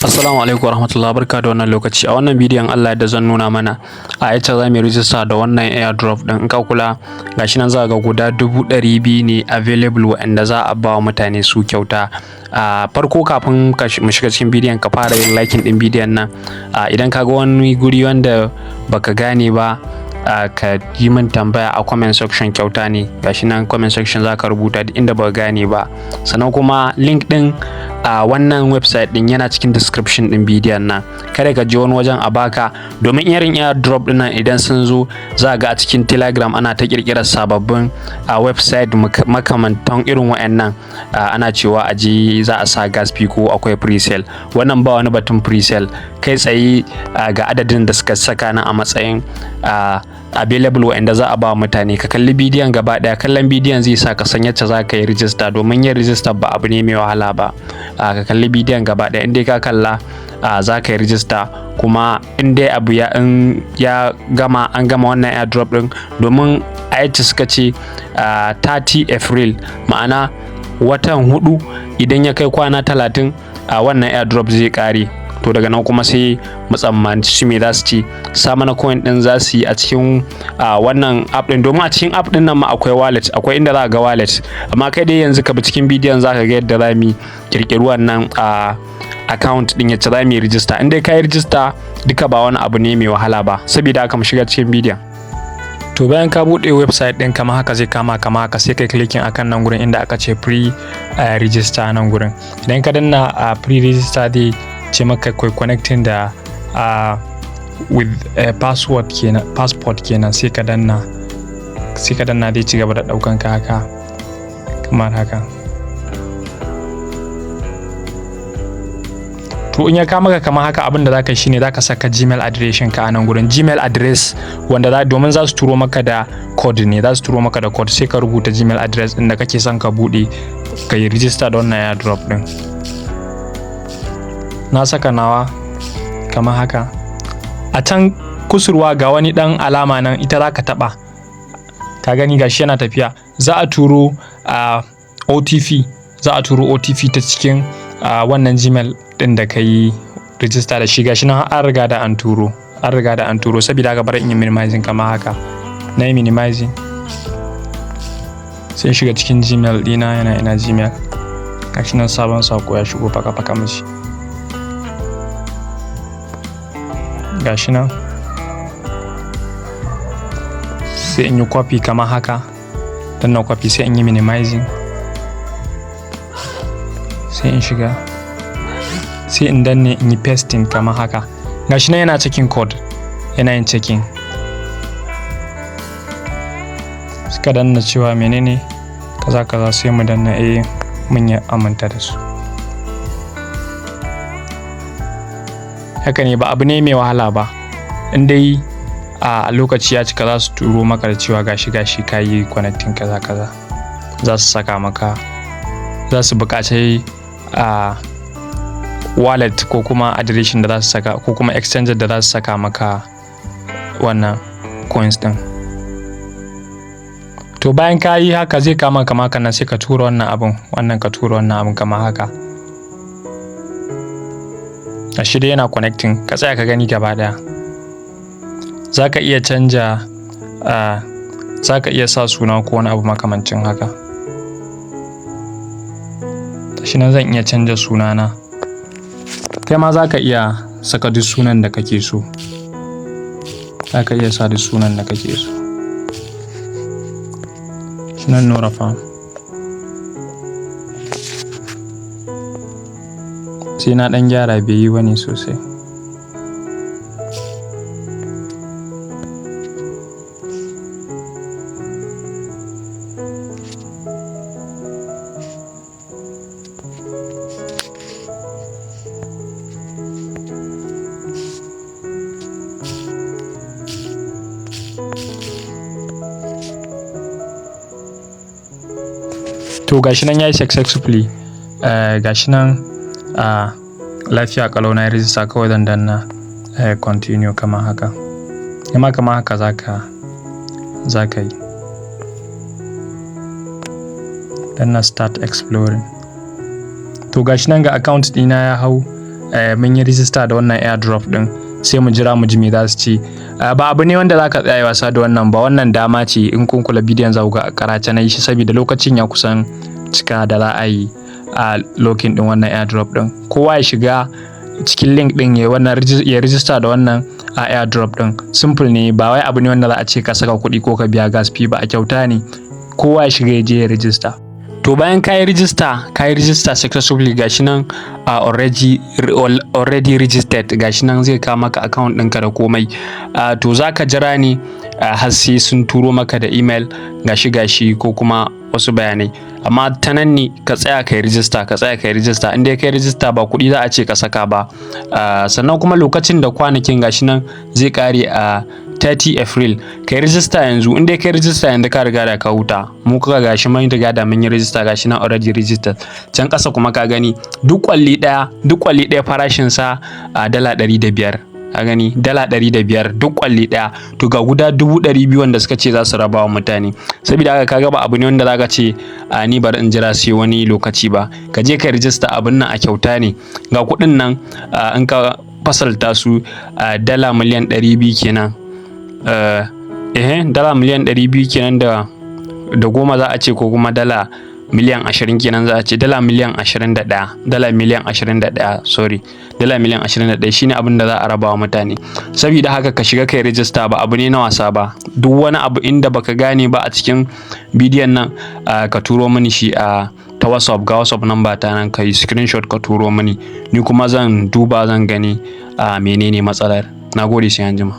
Assalamu alaikum warahmatullahi, barka da wannan lokaci. A wannan bidiyon Allah da zan nuna mana a yacce za mu register da wannan airdrop din. In ka kula gashi nan za ga guda 200,000 ne available wanda za a ba wa mutane su kyauta. Farko kafin mu shiga cikin bidiyon ka fara yin liking din bidiyon nan. Idan ka ga wani guri wanda baka gane ba ka yi min tambaya a comment section, kyauta ne. Gashi nan comment section za ka rubuta duk inda baka gane ba. Sannan kuma link din wannan website din yana cikin description din bidiyon nan. Kada ka je wani wajen a baka, domin irin airdrop din nan idan sun zo za ga a cikin Telegram ana ta kirkirar sababbin website makamantan irin wayannan. Ana cewa a je za a sa gas fee ko akwai pre-sale. Wannan ba wani batun pre-sale, kai tsaye ga adadin da suka saka nan a matsayin available wa'anda za a ba mutane. Ka kalli bidiyon gaba daya, kallon bidiyon zai sa ka san yacce za ka yi register, domin yin register ba abu ne mai wahala ba. Ka kalli bidiyon gaba daya, in dai ka kalla za ka yi register, kuma in dai abu ya gama an gama wannan airdrop din, domin a yacce suka ce 30 April, ma'ana watan 4 idan ya kai kwana 30 wannan airdrop zai kare. To daga nan kuma sai mu tsammanci me za su ci. Samun coin din za su yi a cikin wannan app din, domin a cikin app din nan ma akwai wallet, akwai inda za ka ga wallet. Amma kai dai yanzu ka bi cikin bidiyon za ka ga yadda za mu kirkiri wannan account din, yacce za mu yi register. In dai ka yi register duka ba wani abu ne mai wahala ba, saboda haka mu shiga cikin bidiyon. To bayan ka buɗe website ɗin kamar haka zai kama haka, sai kai clicking akan nan gurin inda aka ce pre register nan gurin. Idan ka danna pre register dai ce maka kai connecting da with passport kenan, sai ka danna dai ci gaba da daukan ka haka kamar haka. To in ya kama ka kamar haka, abin da zaka yi shine zaka saka Gmail address ka a nan gurin, Gmail address wanda domin za su turo maka da code ne, za su turo maka da code. Sai ka rubuta Gmail address din da kake son ka bude ka yi register da wannan airdrop din. Na saka nawa kamar haka. A can kusurwa ga wani dan alama nan, ita za ka taba, ka gani gashi yana tafiya. Za a turo OTP, ta cikin wannan Gmail din da ka yi register da shi. Gashi nan an riga da an turo, saboda haka bari in yi minimizing kamar haka. Na yi minimizing, sai shiga cikin Gmail dina, ina Gmail. Gashi nan sabon sako ya shigo faka mishi. Gashi nan sai in yi copy kamar haka, dan na copy sai in yi minimizing, sai in shiga, sai in danne in yi pasting kamar haka. Gashi nan yana checking code, yana yin checking. Suka danna cewa menene kaza sai mu danna mun yi aminta da su. Haka ne, ba abu ne mai wahala ba. In dai a lokaci ya cika za su turo maka da cewa gashi ka yi connecting kaza. Za su saka maka, za su buƙaci wallet ko kuma adireshin da za su saka, ko kuma exchanger da za su saka maka wannan coins din. To bayan ka yi haka zai kama kamar haka nan, sai ka tura wannan abun kamar haka. Shi dai yana connecting, ka tsaya ka gani gaba daya. Za ka iya canja, za ka iya sa suna ko wani abu makamancin haka. Shi nan zan iya canja sunana. Kai ma za ka iya saka duk sunan da kake so. Shi nan Nura fa. Sai na dan gyara, bai yi bane sosai. To gashi nan yayi successfully, gashi nan lafiya kalau na register. Kawai zan danna continue kamar haka. Kamar haka za ka yi. Danna start exploring. To gashi nan ga account dina ya hau mun yi register da wannan airdrop din, sai mu jira mu ji me za su ce. Ba abu ne wanda zaka tsaya wasa da wannan ba, wannan dama ce. In kun kula bidiyon za ku ga karace na yi shi saboda lokacin ya kusan cika da za a yi a login din wannan airdrop din. Kowa ya shiga cikin link din ya register da wannan a airdrop din. Simple ne, ba wai abu ne wanda za a ce ka saka kuɗi ko ka biya gas fee ba, a kyauta ne. Kowa ya shiga ya je ya register. To bayan ka yi register successfully, gashi nan already registered, gashi nan zai kawo maka account ɗinka da komai. To zaka jira ne har sai sun turo maka da email gashi ko kuma wasu bayanai. Amma ta nan ne ka tsaya ka yi register, in dai ka yi register ba kuɗi za a ce ka saka ba. Sannan kuma lokacin da kwanakin gashi nan zai kare a 30 April. Ka yi register yanzu, in dai ka yi register yanzu ka riga da ka huta. Mu kuka gashi mun riga da mun yi register, gashi nan already registered. Can ƙasa kuma ka gani duk kwalli ɗaya farashin sa $105. a gani $105 duk kwalli ɗaya. To ga guda 200,000 wanda suka ce za su raba wa mutane. Saboda haka kaga ba abu ne wanda zaka ce ni bari in jira sai wani lokaci ba. Ka je ka register, abin nan a kyauta ne. Ga kuɗin nan in ka fasalta su dala miliyan 200 kenan. Dala miliyan 200 kenan da goma za a ce, ko kuma dala miliyan 20 kenan za a ce. Dala miliyan 21 sorry, dala miliyan 21 shine abin da za a raba wa mutane. Saboda haka ka shiga kai register, ba abu ne na wasa ba. Duk wani abu inda baka gane ba a cikin bidiyon nan ka turo mini shi ta WhatsApp. Ga WhatsApp number ta nan, ka yi screenshot ka turo mini, ni kuma zan duba zan gani menene matsalar. Nagode, sai anjima.